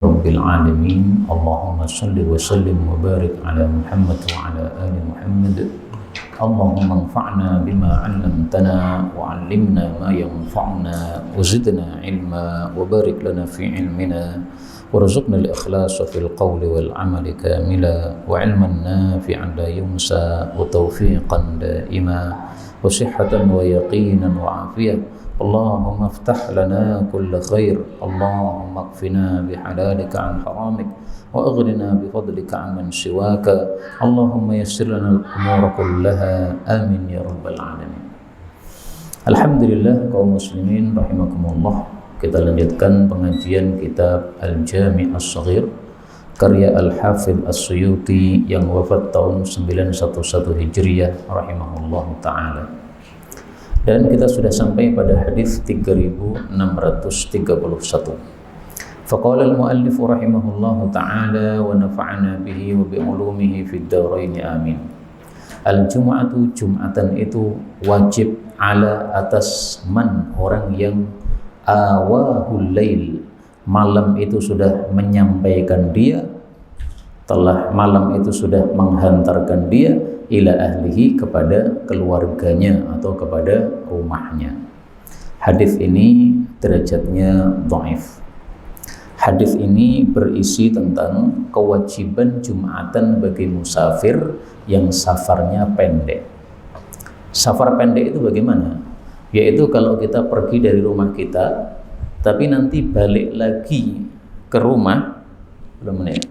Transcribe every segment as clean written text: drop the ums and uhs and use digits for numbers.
Rabbil alamin. Allahumma salli wa sallim wa barik ala Muhammad wa ala ali Muhammad. Allahumma anfa'na bima 'allamtana wa 'allimna ma yanfa'una wa zidna ilma wa barik lana fi ilmina warzuqna al-ikhlasa fil qawli wal 'amali kamila wa 'ilman nafi'an la yunsa wa tawfiqan daima wa sihhatan wa yaqinan wa 'afiyah. Allahumma aftah lana kulla khair. Allahumma akfina bihalalika an haramik wa aghnina bifadlika amman siwaka. Allahumma yassir lana al-umura kullaha. Amin ya rabbal alamin. Alhamdulillah kaum muslimin rahimakumullah. Kita lanjutkan pengajian kitab Al-Jami' As-Shaghir karya Al-Hafidh As-Suyuti yang wafat tahun 911 Hijriah rahimahullahu ta'ala. Dan kita sudah sampai pada hadis 3631. Faqala al-muallif rahimahullahu ta'ala wa nafa'ana bihi wa bi ulumihi fid dharain amin. Al-jum'atu, jum'atan itu wajib ala atas man, orang yang awahul lail, malam itu sudah menyampaikan dia, telah malam itu sudah menghantarkan dia ila ahlihi, kepada keluarganya atau kepada rumahnya. Hadis ini derajatnya dhaif. Hadis ini berisi tentang kewajiban jumatan bagi musafir yang safarnya pendek. Safar pendek itu bagaimana? Yaitu kalau kita pergi dari rumah kita tapi nanti balik lagi ke rumah, belum menit.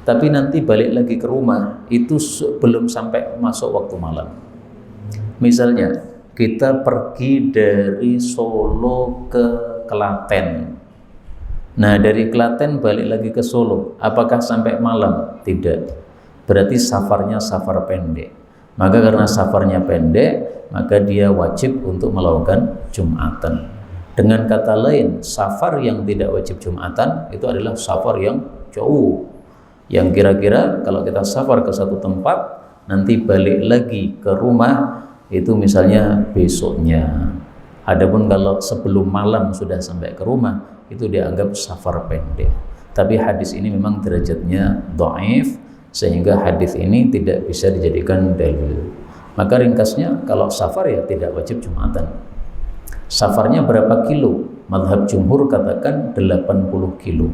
Tapi nanti balik lagi ke rumah itu belum sampai masuk waktu malam. Misalnya kita pergi dari Solo ke Klaten. Nah, dari Klaten balik lagi ke Solo, apakah sampai malam? Tidak. Berarti safarnya safar pendek. Maka karena safarnya pendek, maka dia wajib untuk melakukan jumatan. Dengan kata lain, safar yang tidak wajib jumatan itu adalah safar yang jauh, yang kira-kira kalau kita safar ke satu tempat nanti balik lagi ke rumah itu misalnya besoknya. Adapun kalau sebelum malam sudah sampai ke rumah itu dianggap safar pendek. Tapi hadis ini memang derajatnya dhaif sehingga hadis ini tidak bisa dijadikan dalil. Maka ringkasnya kalau safar ya tidak wajib jumatan. Safarnya berapa kilo? Mazhab jumhur katakan 80 kilo.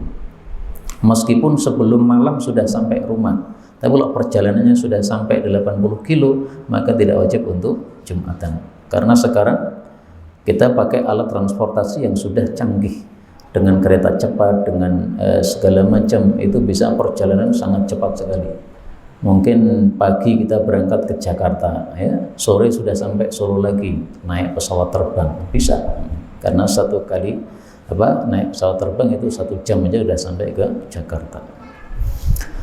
Meskipun sebelum malam sudah sampai rumah, tapi kalau perjalanannya sudah sampai 80 kilo, maka tidak wajib untuk jumatan. Karena sekarang kita pakai alat transportasi yang sudah canggih, dengan kereta cepat, dengan segala macam, itu bisa perjalanan sangat cepat sekali. Mungkin pagi kita berangkat ke Jakarta, ya, sore sudah sampai Solo lagi, naik pesawat terbang, bisa. Karena satu kali naik pesawat terbang itu 1 jam aja udah sampai ke Jakarta.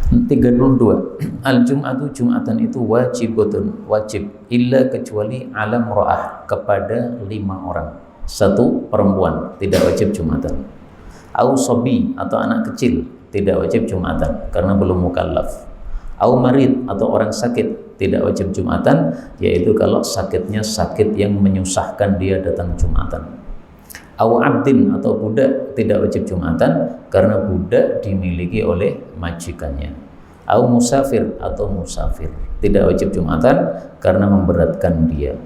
32. Al-jum'atu, jum'atan itu wajibatun, wajib, illa kecuali ala mra'ah, kepada 5 orang. 1 perempuan tidak wajib jum'atan. Au sobi, atau anak kecil tidak wajib jum'atan karena belum mukallaf. Au marid, atau orang sakit tidak wajib jum'atan, yaitu kalau sakitnya sakit yang menyusahkan dia datang jum'atan. Au abdin, atau budak tidak wajib jumatan karena budak dimiliki oleh majikannya. Au musafir, atau musafir tidak wajib jumatan karena memberatkan dia.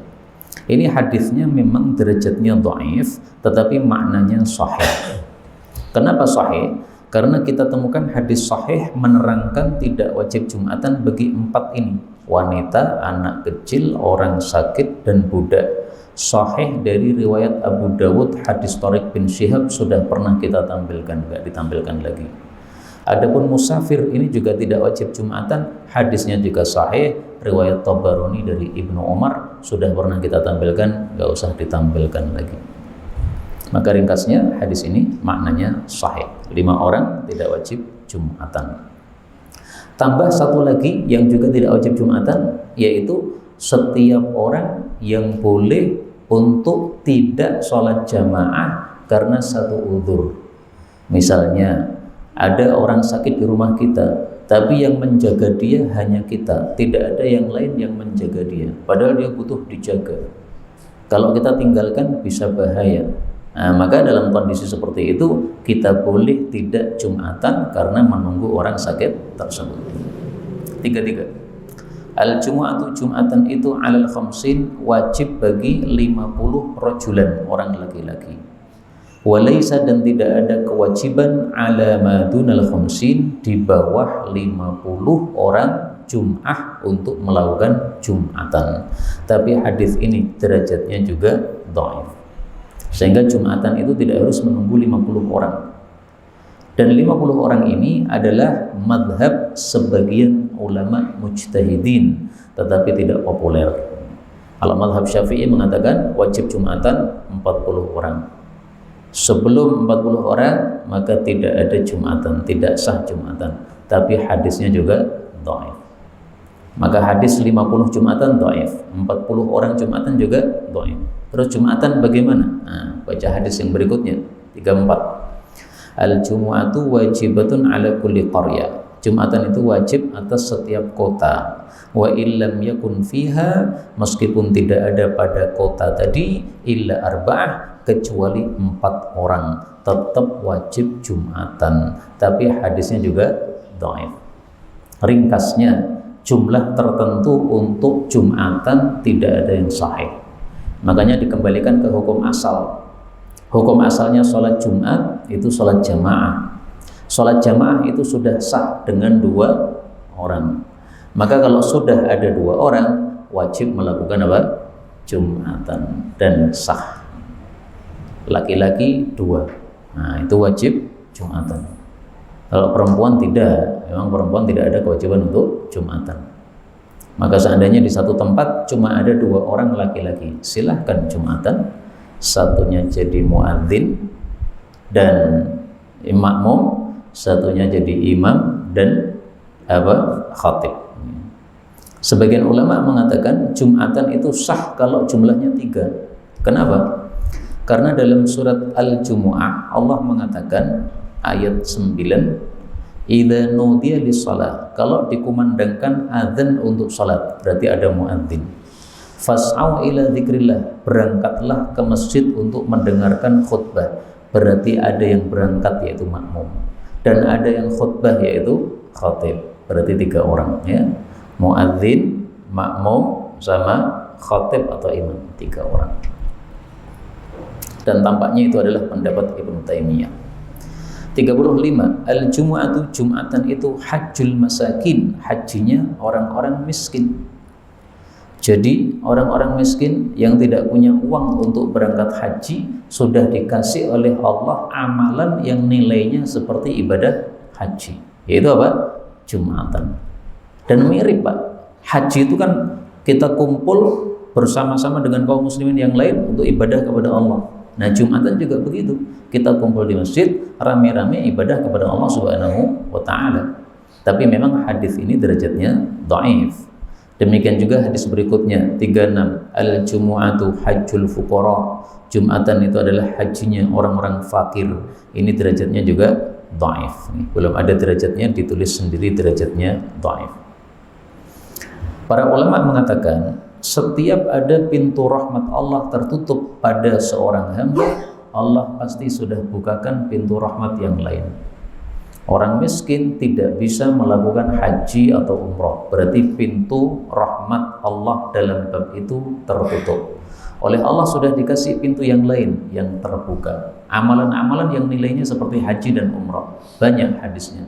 Ini hadisnya memang derajatnya dhaif tetapi maknanya sahih. Kenapa sahih? Karena kita temukan hadis sahih menerangkan tidak wajib jumatan bagi 4 ini: wanita, anak kecil, orang sakit, dan budak. Sahih dari riwayat Abu Dawud, hadis Tariq bin Syihab, sudah pernah kita tampilkan, nggak ditampilkan lagi. Adapun musafir ini juga tidak wajib jumatan, hadisnya juga sahih, riwayat Tabarani dari Ibnu Umar, sudah pernah kita tampilkan, nggak usah ditampilkan lagi. Maka ringkasnya hadis ini maknanya sahih, 5 orang tidak wajib jumatan. Tambah 1 lagi yang juga tidak wajib jumatan, yaitu setiap orang yang boleh untuk tidak sholat jamaah karena satu udzur. Misalnya ada orang sakit di rumah kita, tapi yang menjaga dia hanya kita, tidak ada yang lain yang menjaga dia, padahal dia butuh dijaga. Kalau kita tinggalkan bisa bahaya. Maka dalam kondisi seperti itu kita boleh tidak Jumatan karena menunggu orang sakit tersebut. Tiga. Al-Jumu'atu Jumatan itu alal khamsin wajib bagi 50 rajulan, orang laki-laki. Walaysa dan tidak ada kewajiban ala madunal khamsin di bawah 50 orang Jum'ah untuk melakukan Jumatan. Tapi hadis ini derajatnya juga dhaif. Sehingga Jumatan itu tidak harus menunggu 50 orang. Dan 50 orang ini adalah madhab sebagian ulama mujtahidin, tetapi tidak populer. Kalau madhab Syafi'i mengatakan wajib Jumatan 40 orang. Sebelum 40 orang maka tidak ada Jumatan, tidak sah Jumatan. Tapi hadisnya juga dhaif. Maka hadis 50 Jumatan dhaif, 40 orang Jumatan juga dhaif. Terus Jumatan bagaimana? Baca hadis yang berikutnya 34. Al-Jumu'atu wajibatun ala kulli qarya. Jumatan itu wajib atas setiap kota. Wa illam yakun fiha, meskipun tidak ada pada kota tadi, illa arba'ah, kecuali 4 orang, tetap wajib Jumatan. Tapi hadisnya juga dhaif. Ringkasnya, jumlah tertentu untuk Jumatan tidak ada yang sahih. Makanya dikembalikan ke hukum asal. Hukum asalnya sholat Jumat itu sholat jamaah. Sholat jamaah itu sudah sah dengan 2 orang. Maka kalau sudah ada 2 orang, wajib melakukan apa? Jumatan dan sah. Laki-laki 2. Itu wajib Jumatan. Kalau perempuan tidak, memang perempuan tidak ada kewajiban untuk Jumatan. Maka seandainya di satu tempat cuma ada 2 orang laki-laki, silahkan Jumatan. Satunya jadi muadzin dan makmum, satunya jadi imam dan khatib. Sebagian ulama mengatakan Jumatan itu sah kalau jumlahnya 3. Kenapa? Karena dalam surat Al-Jumu'ah Allah mengatakan ayat 9, idza nudiya lis-shalah, kalau dikumandangkan azan untuk salat, berarti ada muadzin. Fas'au ila dzikrillah, berangkatlah ke masjid untuk mendengarkan khutbah, berarti ada yang berangkat yaitu makmum, dan ada yang khutbah yaitu khatib, berarti 3 orang ya. Muadzin, makmum sama khatib atau imam, 3 orang. Dan tampaknya itu adalah pendapat Ibnu Taimiyah. 35. Al-Jumu'atu Jumatan itu hajjul masakin, hajinya orang-orang miskin. Jadi orang-orang miskin yang tidak punya uang untuk berangkat haji sudah dikasih oleh Allah amalan yang nilainya seperti ibadah haji, yaitu apa? Jumatan. Dan mirip Pak, haji itu kan kita kumpul bersama-sama dengan kaum muslimin yang lain untuk ibadah kepada Allah. Nah Jumatan juga begitu, kita kumpul di masjid rame-rame ibadah kepada Allah Subhanahu wa Ta'ala. Tapi memang hadis ini derajatnya dhaif. Demikian juga hadis berikutnya 36, al-jumu'atu hajjul fuqara, Jumatan itu adalah hajinya orang-orang fakir. Ini derajatnya juga dhaif. Belum ada derajatnya, ditulis sendiri derajatnya dhaif. Para ulama mengatakan setiap ada pintu rahmat Allah tertutup pada seorang hamba, Allah pasti sudah bukakan pintu rahmat yang lain. Orang miskin tidak bisa melakukan haji atau umroh, berarti pintu rahmat Allah dalam bab itu tertutup. Oleh Allah sudah dikasih pintu yang lain yang terbuka. Amalan-amalan yang nilainya seperti haji dan umroh, banyak hadisnya.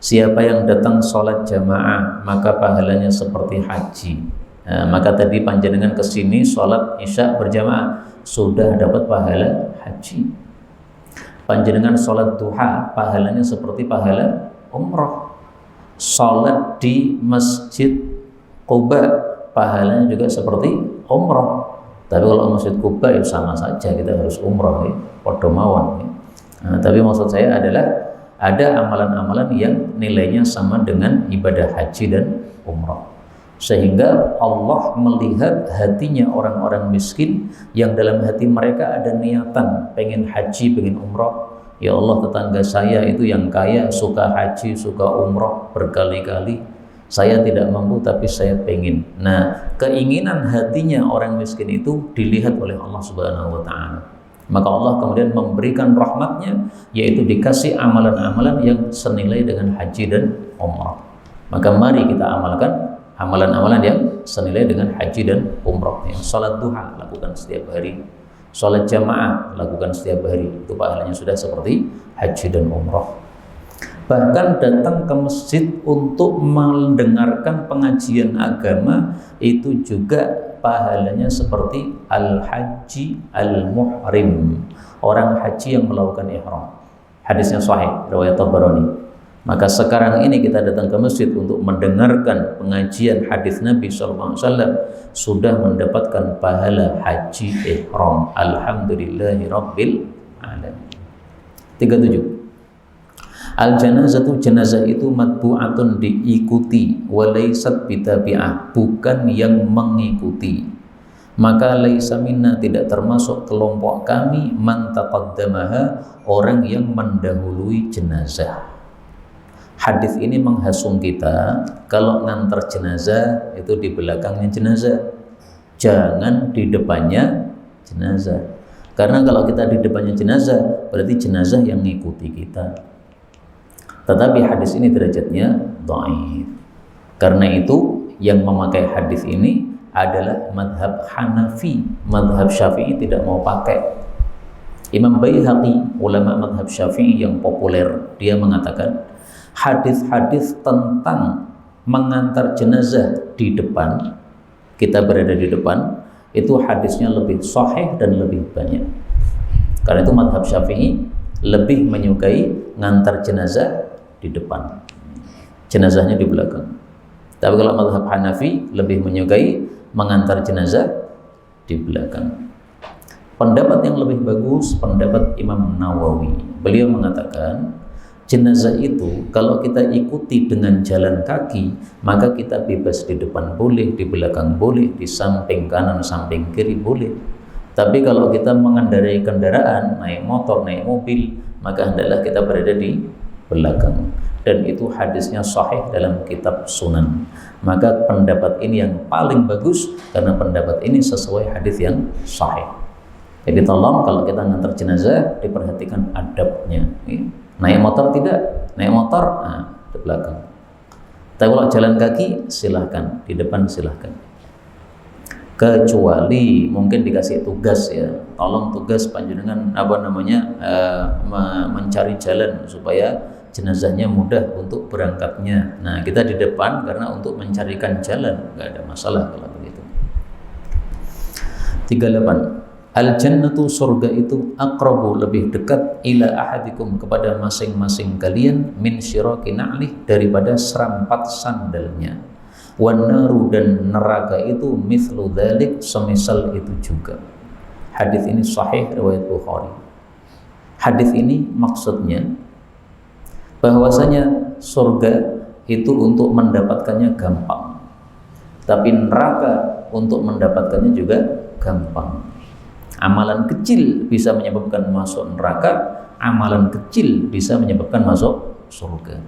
Siapa yang datang sholat jamaah maka pahalanya seperti haji. Maka tadi panjenengan kesini sholat isya berjamaah sudah dapat pahala haji. Panjenengan sholat duha pahalanya seperti pahala umroh. Sholat di masjid Quba pahalanya juga seperti umroh. Tapi kalau masjid Quba ya sama saja, kita harus umroh ya, podo mawon ya. Tapi maksud saya adalah ada amalan-amalan yang nilainya sama dengan ibadah haji dan umroh. Sehingga Allah melihat hatinya orang-orang miskin yang dalam hati mereka ada niatan pengen haji, pengen umroh. Ya Allah, tetangga saya itu yang kaya, suka haji, suka umroh berkali-kali. Saya tidak mampu tapi saya pengen. Nah, keinginan hatinya orang miskin itu dilihat oleh Allah Subhanahu wa Ta'ala. Maka Allah kemudian memberikan rahmatnya, yaitu dikasih amalan-amalan yang senilai dengan haji dan umrah. Maka mari kita amalkan amalan-amalan yang senilai dengan haji dan umrah. Yang salat duha lakukan setiap hari, salat jamaah lakukan setiap hari, itu pahalanya sudah seperti haji dan umrah. Bahkan datang ke masjid untuk mendengarkan pengajian agama itu juga pahalanya seperti al-haji al-muhrim, orang haji yang melakukan ihram. Hadisnya sahih riwayat Tabarani. Maka sekarang ini kita datang ke masjid untuk mendengarkan pengajian hadis Nabi sallallahu alaihi wasallam sudah mendapatkan pahala haji ihram. Alhamdulillahirabbil alamin. 37. Al-janazatu, jenazah itu matbu'atun, diikuti, walaysat bitabi'ah, bukan yang mengikuti. Maka laisa minna, tidak termasuk kelompok kami, man taqaddamaha, orang yang mendahului jenazah. Hadis ini menghasung kita kalau ngantar jenazah itu di belakangnya jenazah, jangan di depannya jenazah. Karena kalau kita di depannya jenazah berarti jenazah yang mengikuti kita. Tetapi hadis ini derajatnya dhaif. Karena itu yang memakai hadis ini adalah madhab Hanafi. Madhab Syafi'i tidak mau pakai. Imam Baihaqi, ulama madhab Syafi'i yang populer, dia mengatakan hadis-hadis tentang mengantar jenazah di depan, kita berada di depan, itu hadisnya lebih sahih dan lebih banyak. Karena itu madhab Syafi'i lebih menyukai ngantar jenazah di depan, jenazahnya di belakang. Tapi kalau mazhab Hanafi lebih menyukai mengantar jenazah di belakang. Pendapat yang lebih bagus pendapat Imam Nawawi. Beliau mengatakan jenazah itu kalau kita ikuti dengan jalan kaki, maka kita bebas, di depan boleh, di belakang boleh, di samping kanan, samping kiri boleh. Tapi kalau kita mengendarai kendaraan, naik motor, naik mobil, maka hendaklah kita berada di belakang, dan itu hadisnya sahih dalam kitab Sunan. Maka pendapat ini yang paling bagus karena pendapat ini sesuai hadis yang sahih. Jadi tolong kalau kita ngantar jenazah diperhatikan adabnya. Naik motor tidak, naik motor di belakang. Tapi kalau jalan kaki silahkan, di depan silahkan. Kecuali mungkin dikasih tugas ya, tolong tugas panjenengan mencari jalan supaya jenazahnya mudah untuk berangkatnya. Nah, kita di depan karena untuk mencarikan jalan, nggak ada masalah kalau begitu. 38. Al-jannatu, surga itu, aqrabu, lebih dekat, ila ahadikum, kepada masing-masing kalian, min syiraki na'lih, daripada serampat sandalnya. Wan naru, dan neraka itu, mithlu dzalik, semisal itu juga. Hadis ini sahih riwayat Bukhari. Hadis ini maksudnya bahwasanya surga itu untuk mendapatkannya gampang, tapi neraka untuk mendapatkannya juga gampang. Amalan kecil bisa menyebabkan masuk neraka, amalan kecil bisa menyebabkan masuk surga.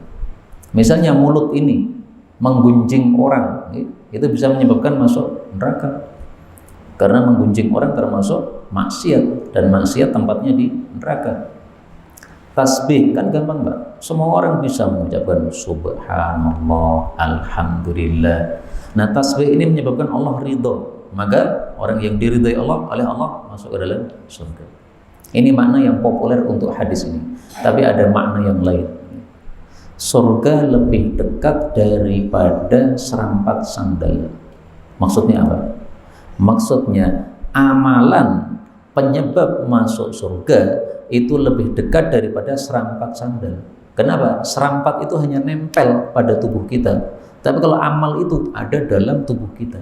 Misalnya mulut ini menggunjing orang, itu bisa menyebabkan masuk neraka, karena menggunjing orang termasuk maksiat, dan maksiat tempatnya di neraka. Tasbih kan gampang, Mbak. Semua orang bisa mengucapkan subhanallah, alhamdulillah. Nah, tasbih ini menyebabkan Allah ridho. Maka orang yang diridhai Allah oleh Allah masuk ke dalam surga. Ini makna yang populer untuk hadis ini. Tapi ada makna yang lain. Surga lebih dekat daripada serampat sandal. Maksudnya apa? Maksudnya amalan penyebab masuk surga itu lebih dekat daripada serampat sandal. Kenapa? Serampat itu hanya nempel pada tubuh kita, tapi kalau amal itu ada dalam tubuh kita.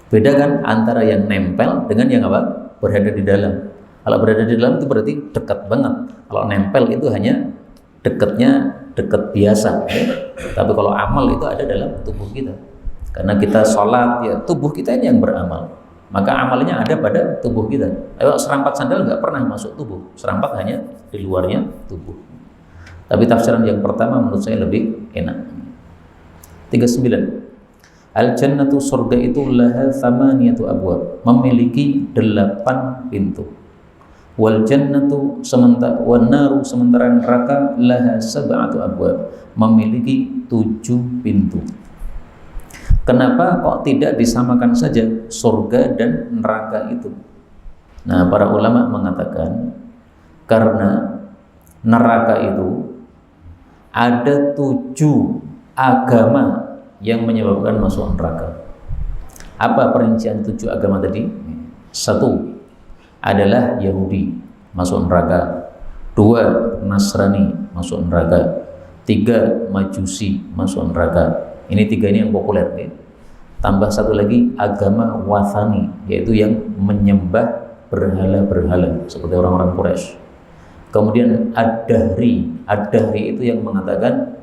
Beda kan antara yang nempel dengan yang apa? Berada di dalam. Kalau berada di dalam itu berarti dekat banget. Kalau nempel itu hanya dekatnya dekat biasa. Tapi kalau amal itu ada dalam tubuh kita. Karena kita sholat, ya tubuh kita ini yang beramal. Maka amalnya ada pada tubuh kita. Kalau serampat sandal nggak pernah masuk tubuh. Serampat hanya di luarnya tubuh. Tapi tafsiran yang pertama menurut saya lebih enak. 39. Al-jannatu, surga itu, laha thamaniyatu abwab, memiliki 8 pintu. Wal jannatu sementara wan naru sementara neraka laha sab'atu abwab, memiliki 7 pintu. Kenapa kok tidak disamakan saja surga dan neraka itu? Nah, para ulama mengatakan karena neraka itu ada 7 agama yang menyebabkan masuk neraka. Apa perincian 7 agama tadi? 1 adalah Yahudi masuk neraka, 2 Nasrani masuk neraka, 3 Majusi masuk neraka. Ini 3 ini yang populer ya. Tambah 1 lagi agama Wathani, yaitu yang menyembah berhala-berhala seperti orang-orang Quraisy. Kemudian Ad-Dahri itu yang mengatakan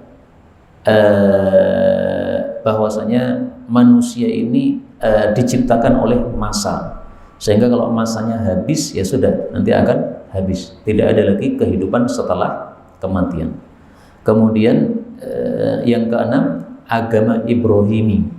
bahwasanya manusia ini diciptakan oleh masa, sehingga kalau masanya habis ya sudah, nanti akan habis, tidak ada lagi kehidupan setelah kematian. Kemudian yang keenam agama Ibrahimi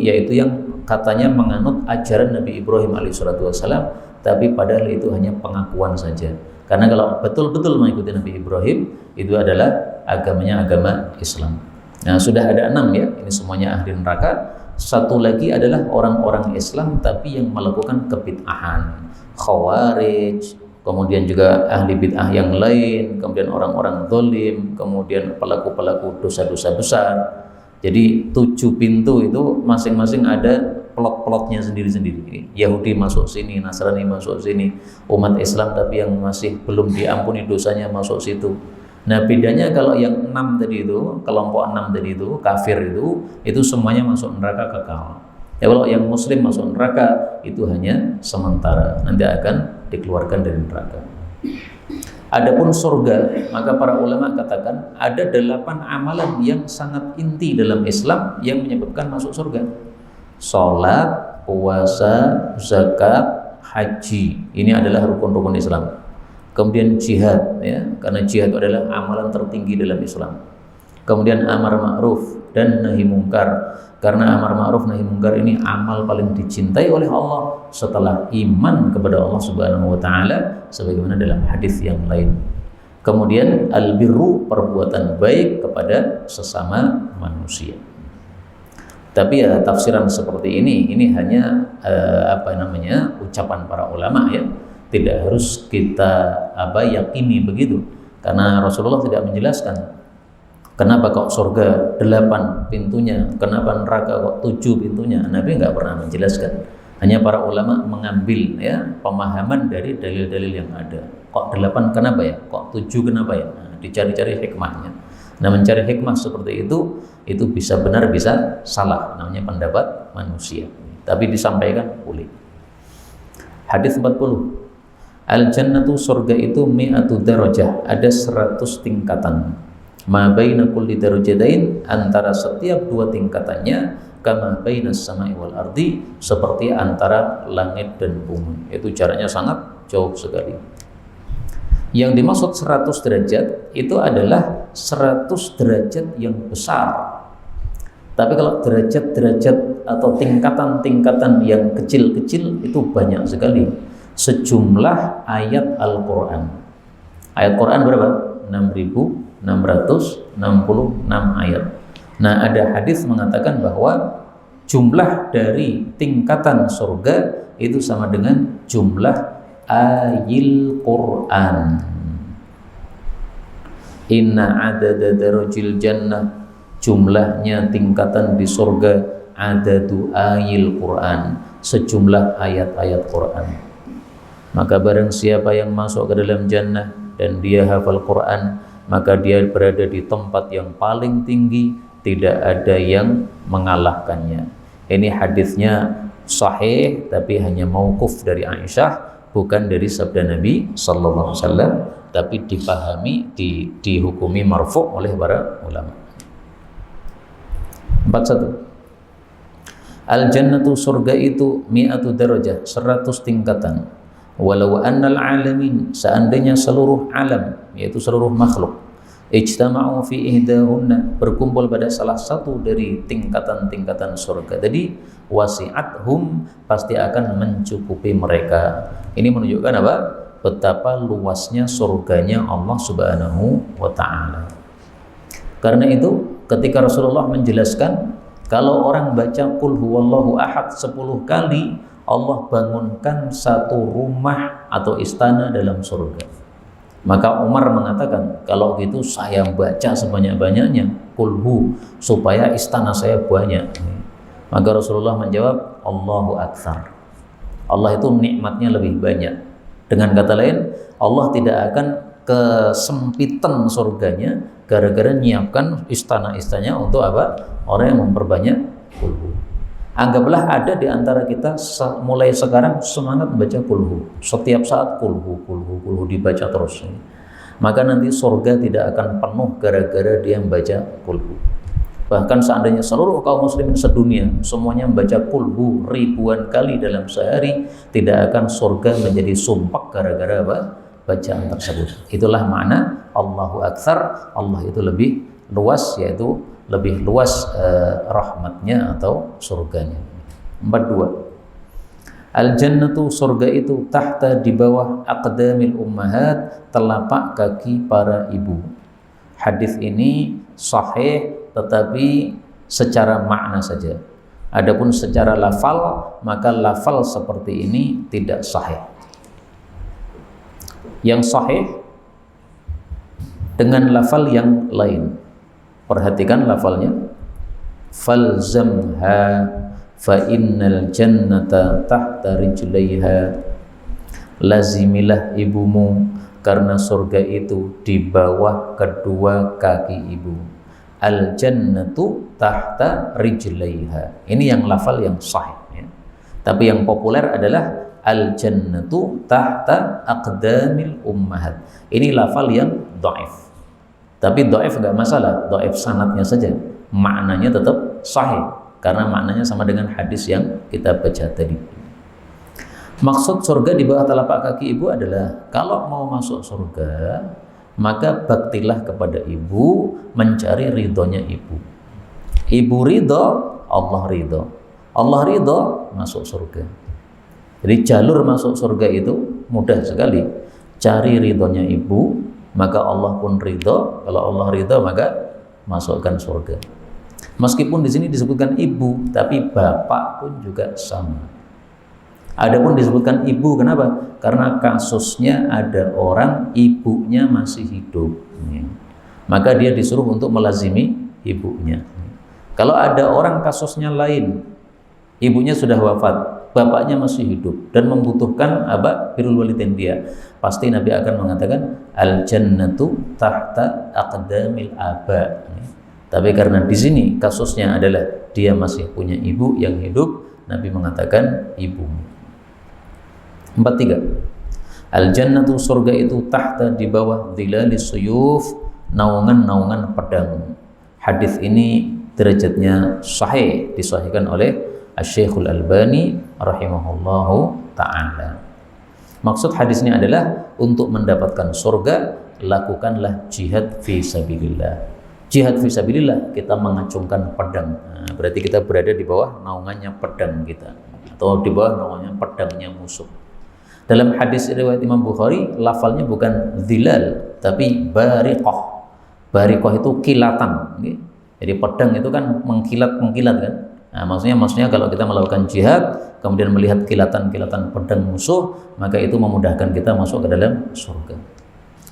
yaitu yang katanya menganut ajaran Nabi Ibrahim alaihissalam, tapi padahal itu hanya pengakuan saja. Karena kalau betul-betul mengikuti Nabi Ibrahim, itu adalah agamanya agama Islam. Nah, sudah ada 6 ya, ini semuanya ahli neraka. 1 lagi adalah orang-orang Islam tapi yang melakukan kebid'ahan, Khawarij, kemudian juga ahli bid'ah yang lain, kemudian orang-orang zalim, kemudian pelaku-pelaku dosa-dosa besar. Jadi 7 pintu itu masing-masing ada plot-plotnya sendiri-sendiri. Yahudi masuk sini, Nasrani masuk sini, umat Islam tapi yang masih belum diampuni dosanya masuk situ. Nah, bedanya kalau yang 6 tadi itu, kelompok 6 tadi itu, kafir itu semuanya masuk neraka kekal. Ya, kalau yang muslim masuk neraka itu hanya sementara, nanti akan dikeluarkan dari neraka. Adapun surga, maka para ulama katakan ada 8 amalan yang sangat inti dalam Islam yang menyebabkan masuk surga. Salat, puasa, zakat, haji. Ini adalah rukun-rukun Islam. Kemudian jihad ya, karena jihad itu adalah amalan tertinggi dalam Islam. Kemudian amar ma'ruf dan nahi mungkar, karena amar ma'ruf nahi mungkar ini amal paling dicintai oleh Allah setelah iman kepada Allah Subhanahu wa taala, sebagaimana dalam hadis yang lain. Kemudian albirru, perbuatan baik kepada sesama manusia. Tapi ya tafsiran seperti ini hanya ucapan para ulama ya. Tidak harus kita yakini begitu, karena Rasulullah tidak menjelaskan kenapa kok surga 8 pintunya, kenapa neraka kok 7 pintunya. Nabi nggak pernah menjelaskan. Hanya para ulama mengambil ya pemahaman dari dalil-dalil yang ada. Kok 8 kenapa ya? Kok 7 kenapa ya? Nah, dicari-cari hikmahnya. Nah, mencari hikmah seperti itu bisa benar bisa salah, namanya pendapat manusia. Tapi disampaikan boleh. Hadis 40. Al-jannatu, surga itu mi'atu darajah, ada 100 tingkatan. Ma baina kulli darajatain, antara setiap 2 tingkatannya, kama bainas samai wal ardi, seperti antara langit dan bumi. Itu jaraknya sangat jauh sekali. Yang dimaksud 100 derajat itu adalah 100 derajat yang besar. Tapi kalau derajat-derajat atau tingkatan-tingkatan yang kecil-kecil itu banyak sekali. Sejumlah ayat Al-Quran. Ayat Quran berapa? 6.666 ayat. Nah, ada hadis mengatakan bahwa jumlah dari tingkatan surga itu sama dengan jumlah ayil Quran. Inna adada darajil jannah, jumlahnya tingkatan di surga, adadu ayil Quran, sejumlah ayat-ayat Quran. Maka barang siapa yang masuk ke dalam jannah dan dia hafal Quran, maka dia berada di tempat yang paling tinggi, tidak ada yang mengalahkannya. Ini hadisnya sahih tapi hanya mauquf dari Aisyah, bukan dari sabda Nabi sallallahu alaihi wasallam, tapi dipahami dihukumi marfu' oleh para ulama. 41. Al-jannatu, surga itu mi'atu darajah, 100 tingkatan. Walau annal alamin, seandainya seluruh alam, yaitu seluruh makhluk, ijtama'u fi ihdahunna, berkumpul pada salah satu dari tingkatan-tingkatan surga tadi, wasi'athum, pasti akan mencukupi mereka. Ini menunjukkan apa? betapa luasnya surganya Allah Subhanahu wa taala. Karena itu ketika Rasulullah menjelaskan kalau orang baca qul huwallahu ahad 10 kali, Allah bangunkan satu rumah atau istana dalam surga. Maka Umar mengatakan, kalau gitu saya baca sebanyak-banyaknya qul supaya istana saya banyak. Maka Rasulullah menjawab, Allahu aktsar. Allah itu nikmatnya lebih banyak. Dengan kata lain, Allah tidak akan kesempitan surganya gara-gara nyiapkan istana-istananya untuk apa? Orang yang memperbanyak kulhu. Anggaplah ada di antara kita mulai sekarang semangat membaca kulhu. Setiap saat kulhu dibaca terus. Maka nanti surga tidak akan penuh gara-gara dia membaca kulhu. Bahkan seandainya seluruh kaum muslimin sedunia semuanya membaca kulhu ribuan kali dalam sehari, tidak akan surga menjadi sumpek gara-gara apa? Bacaan tersebut. Itulah makna Allahu aktsar. Allah itu lebih luas, yaitu lebih luas rahmatnya atau surganya. 42. Al-jannatu, surga itu, tahta, di bawah, aqdamil ummahat, telapak kaki para ibu. Hadis ini sahih tetapi secara makna saja. Adapun secara lafal, maka lafal seperti ini tidak sahih. Yang sahih dengan lafal yang lain. Perhatikan lafalnya. Falzamha fa innal jannata tahta rijlaiha. Lazimilah ibumu karena surga itu di bawah kedua kaki ibu. Al jannatu tahta rijlaiha. Ini yang lafal yang sahih ya. Tapi yang populer adalah al jannatu tahta aqdamil ummahat. Ini lafal yang dhaif. Tapi dhaif enggak masalah, dhaif sanadnya saja. Maknanya tetap sahih karena maknanya sama dengan hadis yang kita baca tadi. Maksud surga di bawah telapak kaki ibu adalah kalau mau masuk surga, maka baktilah kepada ibu, mencari ridhonya ibu. Ibu ridho, Allah ridho. Allah ridho, masuk surga. Jadi jalur masuk surga itu mudah sekali. Cari ridhonya ibu, maka Allah pun ridho. Kalau Allah ridho, maka masukkan surga. Meskipun di sini disebutkan ibu, tapi bapak pun juga sama. Adapun disebutkan ibu, kenapa? Karena kasusnya ada orang ibunya masih hidup, maka dia disuruh untuk melazimi ibunya. Kalau ada orang kasusnya lain, ibunya sudah wafat, bapaknya masih hidup dan membutuhkan birrul walidain dia, pasti Nabi akan mengatakan al jannatu tahta aqdamil aba. Tapi karena di sini kasusnya adalah dia masih punya ibu yang hidup, Nabi mengatakan ibumu. 43. Al-jannatu, surga itu, tahta, di bawah, dhilalis suyuf, naungan-naungan pedang. Hadis ini derajatnya sahih, disahihkan oleh Asy-Syaikh Al-Albani rahimahullahu ta'ala. Maksud hadisnya adalah untuk mendapatkan surga, lakukanlah jihad fi sabilillah. Jihad fi sabilillah, kita mengacungkan pedang. Nah, berarti kita berada di bawah naungannya pedang kita, atau di bawah naungannya pedangnya musuh. Dalam hadis riwayat Imam Bukhari, lafalnya bukan dhilal, tapi bariqah. Bariqah itu kilatan. Jadi pedang itu kan mengkilat-mengkilat kan. Nah, maksudnya kalau kita melakukan jihad, kemudian melihat kilatan-kilatan pedang musuh, maka itu memudahkan kita masuk ke dalam surga.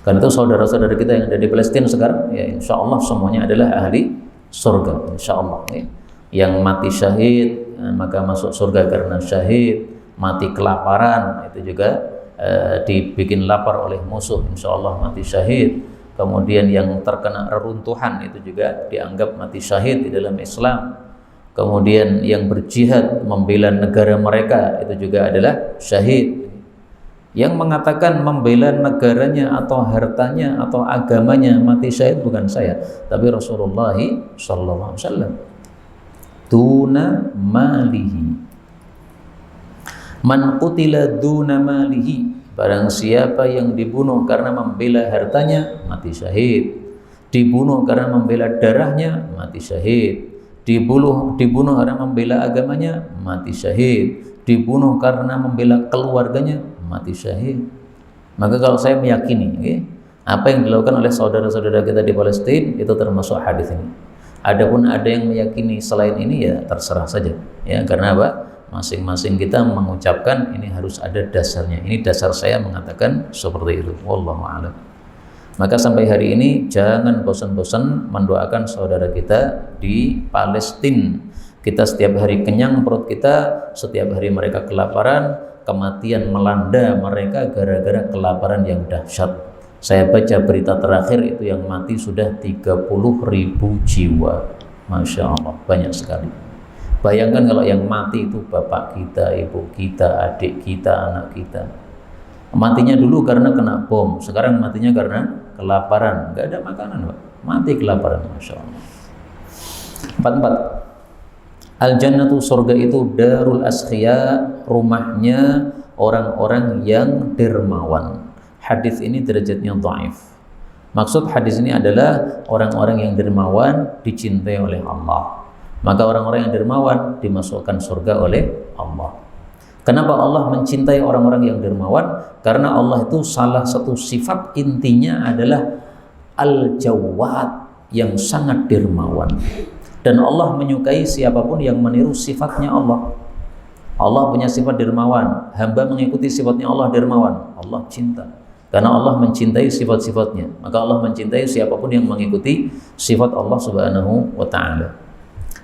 Karena itu saudara-saudara kita yang ada di Palestina sekarang, ya insya Allah semuanya adalah ahli surga, insya Allah. Ya. Yang mati syahid, maka masuk surga karena syahid. Mati kelaparan, itu juga dibikin lapar oleh musuh, insya Allah mati syahid. Kemudian yang terkena reruntuhan, itu juga dianggap mati syahid di dalam Islam. Kemudian yang berjihad membela negara mereka, itu juga adalah syahid. Yang mengatakan membela negaranya atau hartanya atau agamanya mati syahid bukan saya, tapi Rasulullah SAW. Tuna malihi, man qutila duna malihi, barang siapa yang dibunuh karena membela hartanya, mati syahid. Dibunuh karena membela darahnya, mati syahid. Dibunuh karena membela agamanya, mati syahid. Dibunuh karena membela keluarganya, mati syahid. Maka kalau saya meyakini apa yang dilakukan oleh saudara-saudara kita di Palestina itu termasuk hadis ini. Adapun ada yang meyakini selain ini ya terserah saja ya, karena apa? Masing-masing kita mengucapkan ini harus ada dasarnya. Ini dasar saya mengatakan seperti itu. Wallahu a'lam. Maka sampai hari ini jangan bosan-bosan mendoakan saudara kita di Palestina. Kita setiap hari kenyang perut kita, setiap hari mereka kelaparan, kematian melanda mereka gara-gara kelaparan yang dahsyat. Saya baca berita terakhir itu yang mati sudah 30.000 jiwa. Masya Allah, banyak sekali. Bayangkan kalau yang mati itu bapak kita, ibu kita, adik kita, anak kita. Matinya dulu karena kena bom, sekarang matinya karena kelaparan. Nggak ada makanan, Pak. Mati kelaparan, Masya Allah. 44. Al-jannatu, surga itu darul askhia, rumahnya orang-orang yang dermawan. Hadis ini derajatnya dhaif. Maksud hadis ini adalah orang-orang yang dermawan dicintai oleh Allah. Maka orang-orang yang dermawan dimasukkan surga oleh Allah. Kenapa Allah mencintai orang-orang yang dermawan? Karena Allah itu salah satu sifat intinya adalah Al-Jawad, yang sangat dermawan. Dan Allah menyukai siapapun yang meniru sifatnya Allah. Allah punya sifat dermawan, hamba mengikuti sifatnya Allah dermawan, Allah cinta. Karena Allah mencintai sifat-sifatnya, maka Allah mencintai siapapun yang mengikuti sifat Allah Subhanahu wa ta'ala.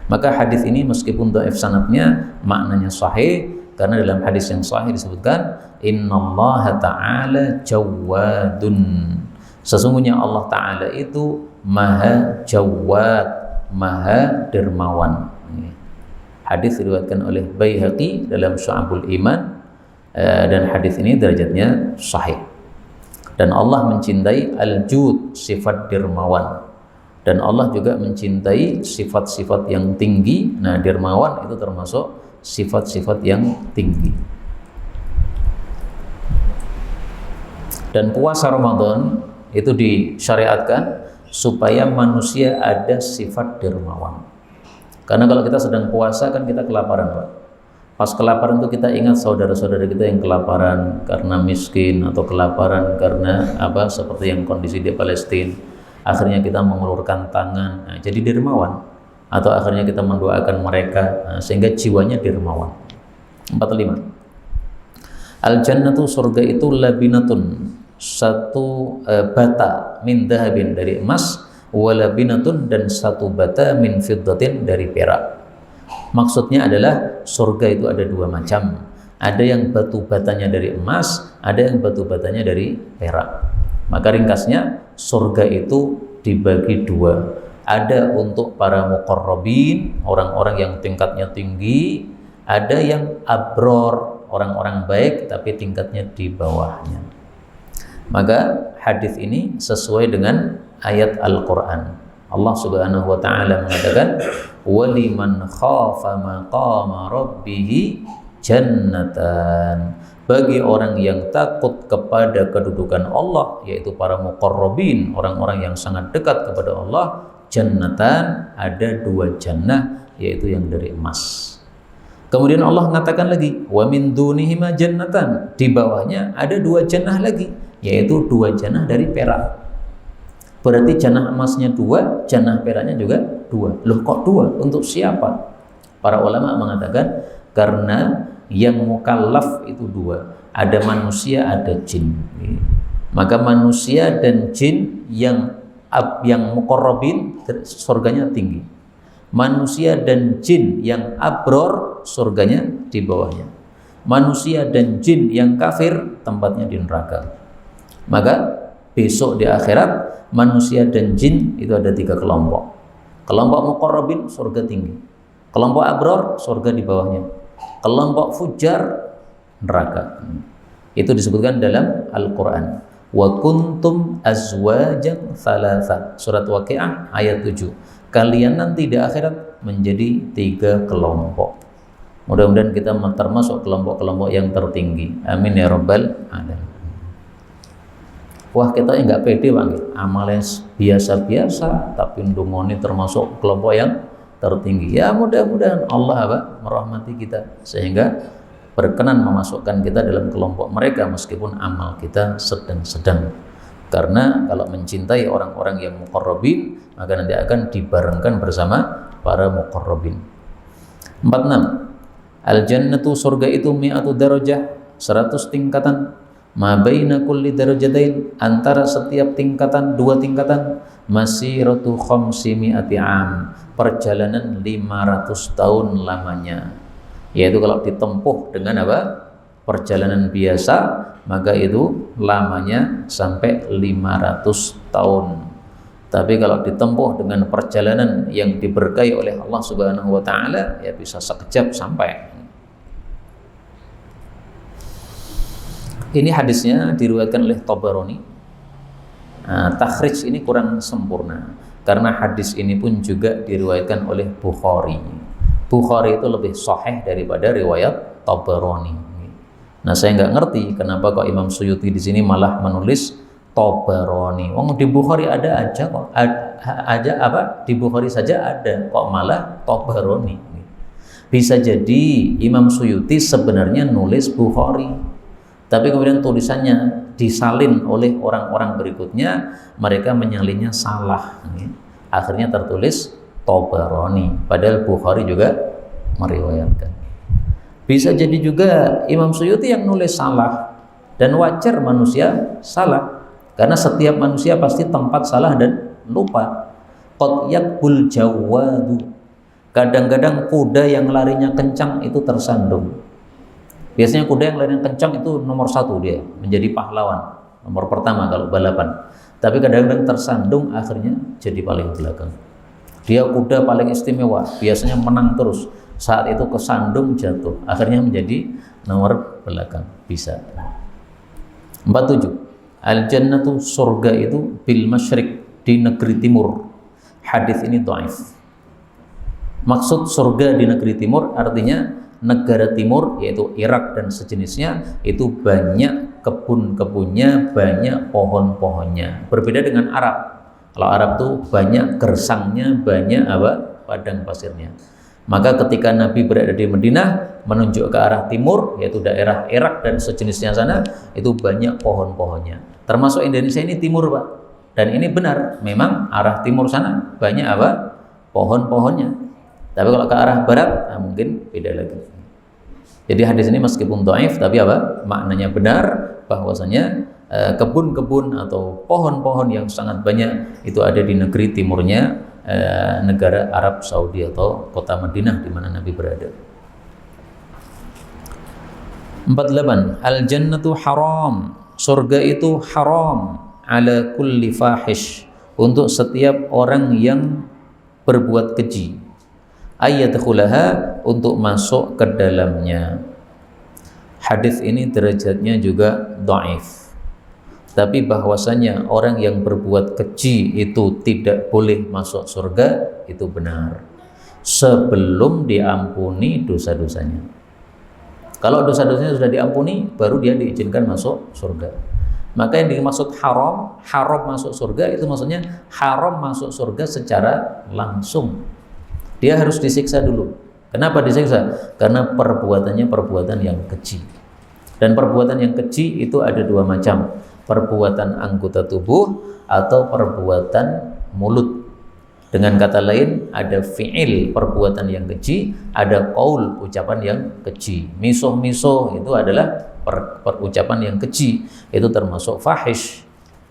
Maka hadis ini meskipun dhaif sanadnya, maknanya sahih, karena dalam hadis yang sahih disebutkan innallaha ta'ala jawadun, sesungguhnya Allah Ta'ala itu maha jawad, maha dermawan. Hadis diriwayatkan oleh Baihaqi dalam Syu'abul Iman, dan hadis ini derajatnya sahih. Dan Allah mencintai al-jud, sifat dermawan. Dan Allah juga mencintai sifat-sifat yang tinggi. Nah, dermawan itu termasuk sifat-sifat yang tinggi. Dan puasa Ramadan itu disyariatkan supaya manusia ada sifat dermawan. Karena kalau kita sedang puasa kan kita kelaparan, Pak. Pas kelaparan itu kita ingat saudara-saudara kita yang kelaparan karena miskin atau kelaparan karena apa, seperti yang kondisi di Palestina. Akhirnya kita mengulurkan tangan, nah, jadi dermawan. Atau akhirnya kita mendoakan mereka, nah, sehingga jiwanya dermawan. 45. Al-jannatu, surga itu labinatun, satu bata min dahabin, dari emas, walabinatun, dan satu bata min fiddatin, dari perak. Maksudnya adalah surga itu ada dua macam. Ada yang batu batanya dari emas, ada yang batu batanya dari perak. Maka ringkasnya surga itu dibagi dua. Ada untuk para muqarrabin, orang-orang yang tingkatnya tinggi. Ada yang abror, orang-orang baik tapi tingkatnya di bawahnya. Maka hadis ini sesuai dengan ayat Al-Quran. Allah Subhanahu wa ta'ala mengatakan waliman khafa maqama rabbih jannatan, bagi orang yang takut kepada kedudukan Allah, yaitu para muqarrabin, orang-orang yang sangat dekat kepada Allah, jannatan, ada dua jannah, yaitu yang dari emas. Kemudian Allah mengatakan lagi wa min dunihima jannatan, di bawahnya ada dua jannah lagi, yaitu dua jannah dari perak. Berarti jannah emasnya dua, jannah peraknya juga dua. Loh, kok dua? Untuk siapa? Para ulama mengatakan karena yang mukallaf itu dua, ada manusia, ada jin. Maka manusia dan jin yang muqarrabin surganya tinggi. Manusia dan jin yang abror surganya di bawahnya. Manusia dan jin yang kafir tempatnya di neraka. Maka besok di akhirat manusia dan jin itu ada tiga kelompok. Kelompok muqarrabin surga tinggi, kelompok abror surga di bawahnya, kelompok fujar neraka. Itu disebutkan dalam Al-Quran. Wa kuntum azwajan thalatha, surat Waqiah ayat 7. Kalian nanti di akhirat menjadi tiga kelompok. Mudah-mudahan kita termasuk kelompok-kelompok yang tertinggi. Amin ya rabbal alamin. Wah, kita nggak pede, Bang. Amalnya biasa-biasa, tapi ndungoni termasuk kelompok yang tertinggi. Ya mudah-mudahan Allah merahmati kita sehingga berkenan memasukkan kita dalam kelompok mereka meskipun amal kita sedang-sedang. Karena kalau mencintai orang-orang yang muqarrabin, maka nanti akan dibarengkan bersama para muqarrabin. 46. Al-jannatu, surga itu mi'atu darajah, 100 tingkatan. Ma baina kulli darajatain, antara setiap tingkatan 2 tingkatan, masiratu khamsi mi'ati am, perjalanan 500 tahun lamanya. Yaitu kalau ditempuh dengan apa? Perjalanan biasa, maka itu lamanya sampai 500 tahun. Tapi kalau ditempuh dengan perjalanan yang diberkahi oleh Allah Subhanahu wa taala, ya bisa sekejap sampai. Ini hadisnya diriwayatkan oleh Tabarani. Takhrij ini kurang sempurna karena hadis ini pun juga diriwayatkan oleh Bukhari. Bukhari itu lebih sahih daripada riwayat Tabarani. Nah, saya nggak ngerti kenapa kok Imam Suyuti di sini malah menulis Tabarani. Wong di Bukhari ada aja kok, aja apa? Di Bukhari saja ada, kok malah Tabarani. Bisa jadi Imam Suyuti sebenarnya nulis Bukhari, tapi kemudian tulisannya disalin oleh orang-orang berikutnya, mereka menyalinnya salah. Akhirnya tertulis Tabarani, padahal Bukhari juga meriwayatkan. Bisa jadi juga Imam Suyuti yang nulis salah, dan wajar manusia salah, karena setiap manusia pasti tempat salah dan lupa. Qad yakbul jawadu, kadang-kadang kuda yang larinya kencang itu tersandung. Biasanya kuda yang larinya kencang itu nomor 1, dia menjadi pahlawan, nomor pertama kalau balapan. Tapi kadang-kadang tersandung, akhirnya jadi paling belakang. Dia kuda paling istimewa, biasanya menang terus. Saat itu kesandung, jatuh, akhirnya menjadi nomor belakang. Bisa. 47. Al-jannatu, surga itu bil masyriq, di negeri timur. Hadis ini dhaif. Maksud surga di negeri timur artinya negara timur, yaitu Irak dan sejenisnya, itu banyak kebun-kebunnya, banyak pohon-pohonnya. Berbeda dengan Arab. Kalau Arab tuh banyak gersangnya, banyak apa? Padang pasirnya. Maka ketika Nabi berada di Madinah menunjuk ke arah timur, yaitu daerah Irak dan sejenisnya sana, itu banyak pohon-pohonnya. Termasuk Indonesia ini timur, Pak. Dan ini benar, memang arah timur sana banyak apa? Pohon-pohonnya. Tapi kalau ke arah barat, nah mungkin beda lagi. Jadi hadis ini meskipun dhaif, tapi apa? Maknanya benar, bahwasanya kebun-kebun atau pohon-pohon yang sangat banyak itu ada di negeri timurnya negara Arab Saudi atau kota Madinah di mana Nabi berada. 48. Al-jannatu haram, surga itu haram, ala kulli fahish, untuk setiap orang yang berbuat keji. Ayyadkhulaha, untuk masuk ke dalamnya. Hadis ini derajatnya juga dhaif. Tapi bahwasanya orang yang berbuat keji itu tidak boleh masuk surga, itu benar. Sebelum diampuni dosa-dosanya. Kalau dosa-dosanya sudah diampuni, baru dia diizinkan masuk surga. Maka yang dimaksud haram, haram masuk surga, itu maksudnya haram masuk surga secara langsung. Dia harus disiksa dulu. Kenapa disiksa? Karena perbuatannya perbuatan yang keji. Dan perbuatan yang keji itu ada 2 macam. Perbuatan anggota tubuh atau perbuatan mulut. Dengan kata lain, ada fi'il, perbuatan yang keji, ada qaul, ucapan yang keji. Misuh-misuh itu adalah perucapan yang keji, itu termasuk fahish.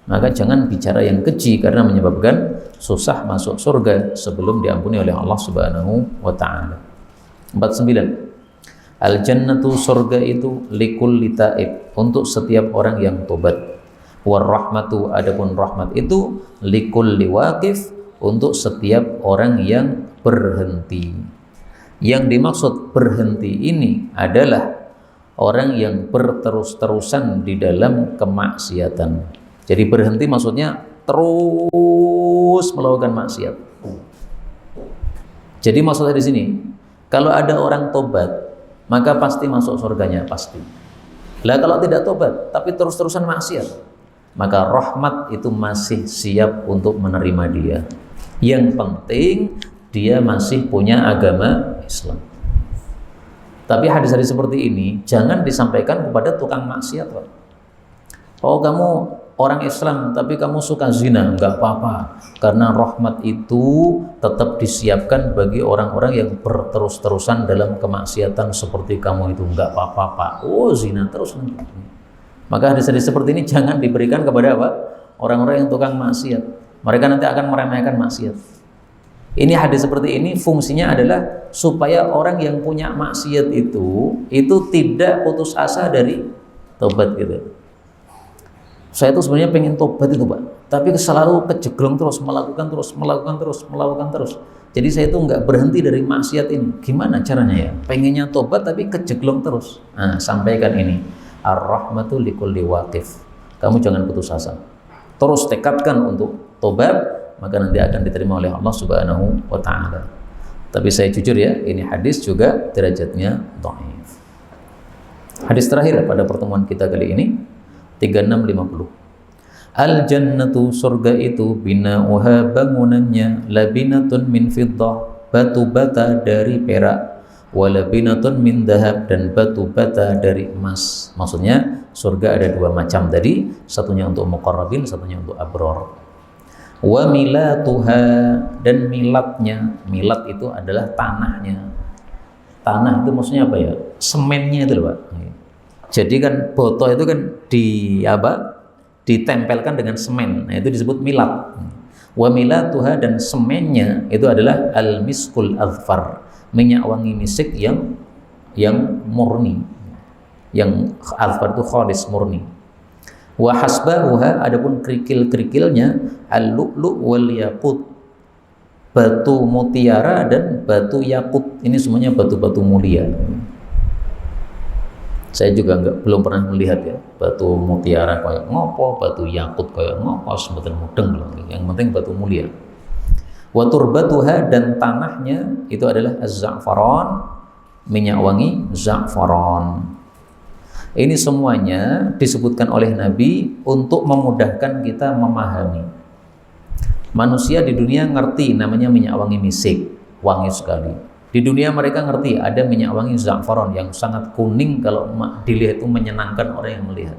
Maka jangan bicara yang keji karena menyebabkan susah masuk surga sebelum diampuni oleh Allah Subhanahu wa taala. 49. Al-jannatu, surga itu likulli taib, untuk setiap orang yang tobat. War rahmatu, adapun rahmat itu likulli waqif, untuk setiap orang yang berhenti. Yang dimaksud berhenti ini adalah orang yang berterus-terusan di dalam kemaksiatan. Jadi berhenti maksudnya terus melakukan maksiat. Jadi maksudnya di sini, kalau ada orang tobat, maka pasti masuk surganya, pasti. Lah kalau tidak tobat tapi terus-terusan maksiat, maka rahmat itu masih siap untuk menerima dia. Yang penting dia masih punya agama Islam. Tapi hadis-hadis seperti ini jangan disampaikan kepada tukang maksiat, Pak. Oh, kamu orang Islam tapi kamu suka zina, enggak apa-apa. Karena rahmat itu tetap disiapkan bagi orang-orang yang berterus-terusan dalam kemaksiatan seperti kamu itu, enggak apa-apa, Pak. Oh, zina terus nanti. Maka hadis-hadis seperti ini jangan diberikan kepada apa? Orang-orang yang tukang maksiat. Mereka nanti akan meremehkan maksiat. Ini hadis seperti ini fungsinya adalah supaya orang yang punya maksiat itu tidak putus asa dari tobat gitu. Saya tuh sebenarnya pengen tobat itu, Pak, tapi selalu kejeglong terus, melakukan terus. Jadi saya itu nggak berhenti dari maksiat ini. Gimana caranya ya? Pengennya tobat tapi kejeglong terus. Nah, sampaikan ini. Ar-rahmatu likulli waqif. Kamu jangan putus asa. Terus tekadkan untuk tobat, maka nanti akan diterima oleh Allah Subhanahu wa taala. Tapi saya jujur ya, ini hadis juga derajatnya dhaif. Hadis terakhir pada pertemuan kita kali ini 3650. Al jannatu, surga itu, binauha, bangunannya, labinatun min fiddah, batu bata dari perak, walabinatun min dahab, dan batu bata dari emas. Maksudnya surga ada dua macam tadi, satunya untuk muqarrabin, satunya untuk abror. Wa milatuha, dan milatnya. Milat itu adalah tanahnya. Tanah itu maksudnya apa ya? Semennya itu loh, Pak. Jadi kan boto itu kan ditempelkan dengan semen. Nah, itu disebut milat. Wa milatuha, dan semennya itu adalah al-miskul azfar, minyak wangi misik yang murni. Yang azfar itu khalis, murni. Wa hasbahuha, adapun kerikil-kerikilnya al-lu'lu' wal yaqut, batu mutiara dan batu yakut. Ini semuanya batu-batu mulia. Saya juga belum pernah melihat ya batu mutiara kayak ngopo, batu yakut kayak ngopo, sebutan mudeng. Yang penting batu mulia. Wa turbatuha, dan tanahnya itu adalah az-za'faran, minyak wangi za'faran. Ini semuanya disebutkan oleh Nabi untuk memudahkan kita memahami. Manusia di dunia ngerti namanya minyak wangi misik, wangi sekali. Di dunia mereka ngerti ada minyak wangi za'faran yang sangat kuning, kalau dilihat itu menyenangkan orang yang melihat.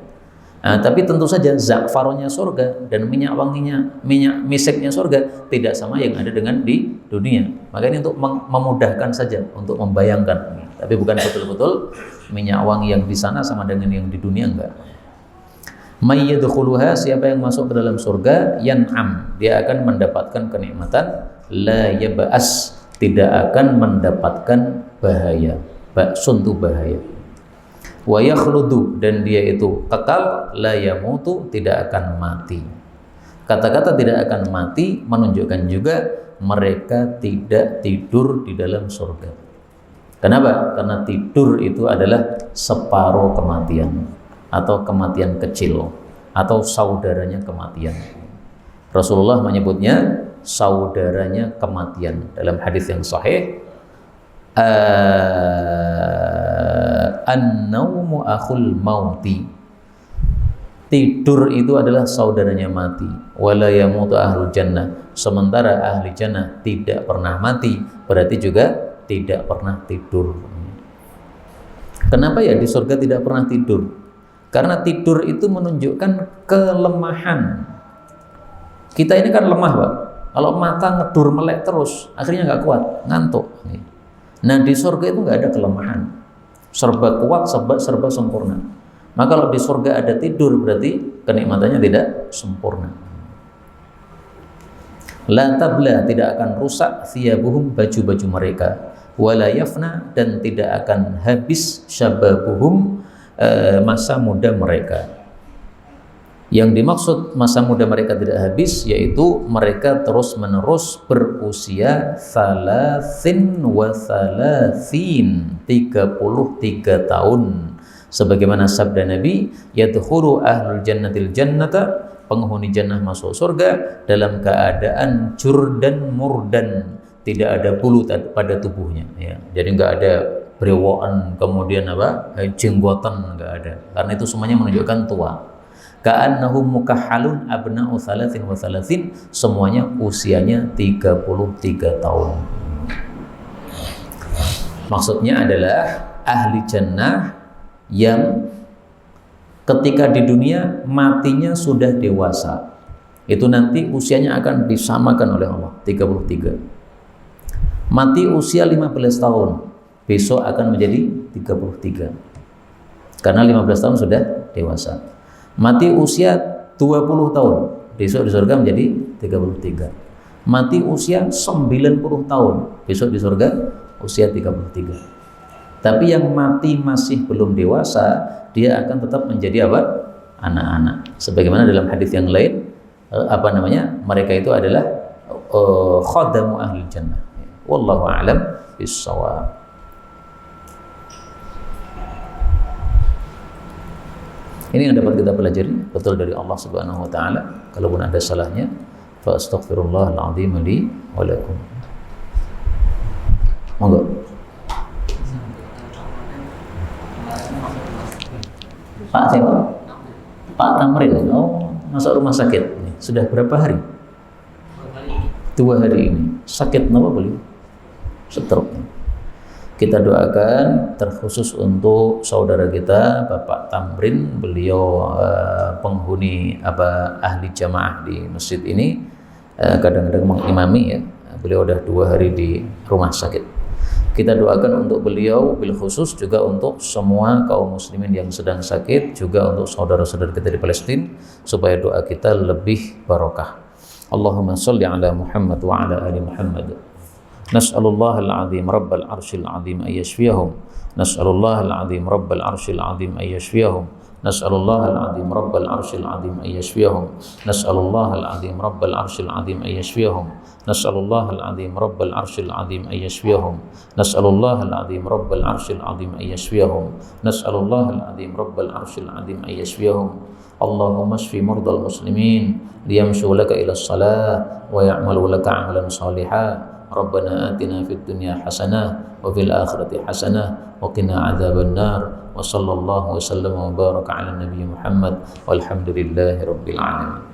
Nah, tapi tentu saja za'farannya surga dan minyak wanginya, minyak misiknya surga tidak sama yang ada dengan di dunia. Maka ini untuk memudahkan saja, untuk membayangkan. Tapi bukan betul-betul minyak wangi yang di sana sama dengan yang di dunia, enggak. May yadkhuluha, siapa yang masuk ke dalam surga, yan'am, dia akan mendapatkan kenikmatan, la yab'as, tidak akan mendapatkan bahaya. Ba'sun itu bahaya. Wa yakhludu, dan dia itu kekal, la yamutu, tidak akan mati. Kata-kata tidak akan mati menunjukkan juga mereka tidak tidur di dalam surga. Kenapa? Karena tidur itu adalah separuh kematian, atau kematian kecil, atau saudaranya kematian. Rasulullah menyebutnya saudaranya kematian dalam hadis yang sahih. An-naumu akhul mauti, tidur itu adalah saudaranya mati. Wala yamutu ahlul jannah, sementara ahli jannah tidak pernah mati, berarti juga tidak pernah tidur. Kenapa ya di surga tidak pernah tidur? Karena tidur itu menunjukkan kelemahan. Kita ini kan lemah, Pak. Kalau mata ngedur melek terus, akhirnya nggak kuat, ngantuk. Nah, di surga itu nggak ada kelemahan, serba kuat, serba sempurna. Maka kalau di surga ada tidur, berarti kenikmatannya tidak sempurna. La tabla, tidak akan rusak, thiyabuhum, baju-baju mereka, wala yafna, dan tidak akan habis, syababuhum, masa muda mereka. Yang dimaksud masa muda mereka tidak habis, yaitu mereka terus-menerus berusia 33 tahun. Sebagaimana sabda Nabi, yadkhulu ahlul jannatil jannata, penghuni jannah masuk surga dalam keadaan jurdan murdan, tidak ada bulu pada tubuhnya. Ya. Jadi nggak ada brewokan, kemudian jenggotan, nggak ada. Karena itu semuanya menunjukkan tua. Ka'annahum mukahhalun abna'u 33, semuanya usianya 33 tahun. Maksudnya adalah ahli jannah yang ketika di dunia matinya sudah dewasa. Itu nanti usianya akan disamakan oleh Allah 33. Mati usia 15 tahun, besok akan menjadi 33. Karena 15 tahun sudah dewasa. Mati usia 20 tahun, besok di surga menjadi 33. Mati usia 90 tahun, besok di surga usia 33. Tapi yang mati masih belum dewasa, dia akan tetap menjadi apa? Anak-anak. Sebagaimana dalam hadis yang lain, mereka itu adalah khadamu ahli jannah. Wallahu a'lam bissawab. Ini yang dapat kita pelajari betul dari Allah Subhanahu wa taala. Kalaupun ada salahnya, fa astaghfirullahal azim li wa lakum. Monggo. Pak siapa? Pak Tamrin. Oh, masuk rumah sakit. Sudah berapa hari? 2 hari ini. Sakit apa beliau? Stroke. Kita doakan terkhusus untuk saudara kita Bapak Tamrin, beliau penghuni ahli jamaah di masjid ini, kadang-kadang mengimami ya. Beliau udah 2 hari di rumah sakit. Kita doakan untuk beliau bil khusus, juga untuk semua kaum muslimin yang sedang sakit, juga untuk saudara-saudara kita di Palestina, supaya doa kita lebih barokah. Allahumma sholli ala Muhammad wa ala ali Muhammad. Nas'alallahal azim rabbal arsyil azim ay yashfiyahum. Nas'alallahal azim rabbal arsyil azim ay yashfiyahum. Nas'alallahal azim rabbal arsyil azim ay yashfiyahum. Nas'alallahal azim rabbal arsyil azim ay yashfiyahum. Nas'alallahal azim rabbal arsyil azim ay yashfiyahum. Nas'alallahal azim rabbal arsyil azim ay yashfiyahum. Nas'alallahal azim rabbal arsyil azim ay yashfiyahum. Allahumma shfi murdal muslimin liyamshu laka ila shalah wa ya'malu laka 'amalan shalihan. Rabbana atina fid dunya hasanah wa fil akhirati hasanah wa qina adzaban nar. Wa sallallahu wa sallama wa baraka ala nabiy Muhammad walhamdulillahi rabbil alamin.